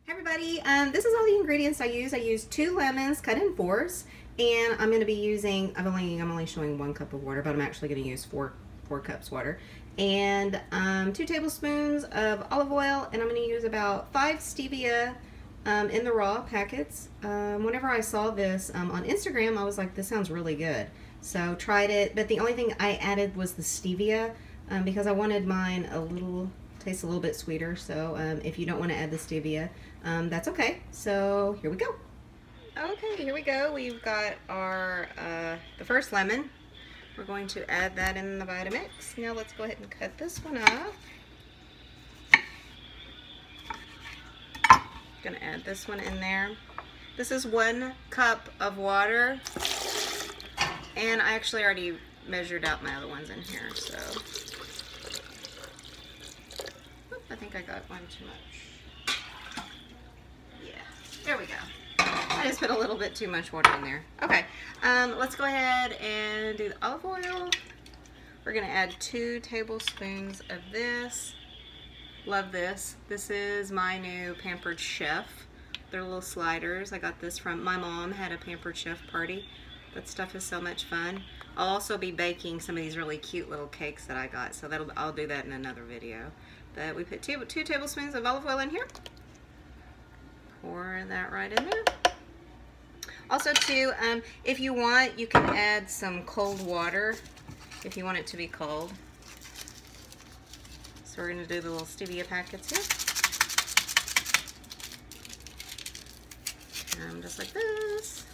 Hi everybody, this is all the ingredients I use. I use 2 lemons cut in 4s, and I'm going to be using, I'm only showing 1 cup of water, but I'm actually going to use 4 cups water, and 2 tablespoons of olive oil, and I'm going to use about 5 stevia in the raw packets. Whenever I saw this on Instagram, I was like, this sounds really good. So tried it, but the only thing I added was the stevia because I wanted mine taste a little bit sweeter. So if you don't want to add the stevia, that's okay. So here we go. Okay, here we go. We've got our the first lemon. We're going to add that in the Vitamix. Now let's go ahead and cut this one up. Gonna add this one in there. This is 1 cup of water, and I actually already measured out my other ones in here, so I think I got one too much. Yeah, there we go. I just put a little bit too much water in there. Okay, let's go ahead and do the olive oil. We're gonna add 2 tablespoons of this. Love this. This is my new Pampered Chef. They're little sliders. I got this from, my mom had a Pampered Chef party. That stuff is so much fun. I'll also be baking some of these really cute little cakes that I got, so I'll do that in another video. But we put 2 tablespoons of olive oil in here. Pour that right in there. Also too, if you want, you can add some cold water if you want it to be cold. So we're going to do the little Stevia Packets here. Just like this.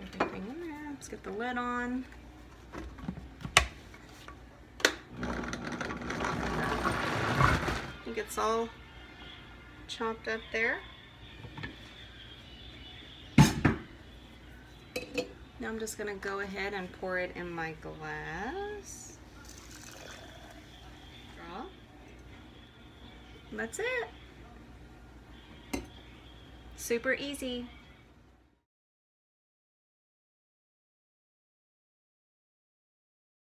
Everything in there. Let's get the lid on. I think it's all chopped up there. Now I'm just going to go ahead and pour it in my glass. Draw. And that's it. Super easy.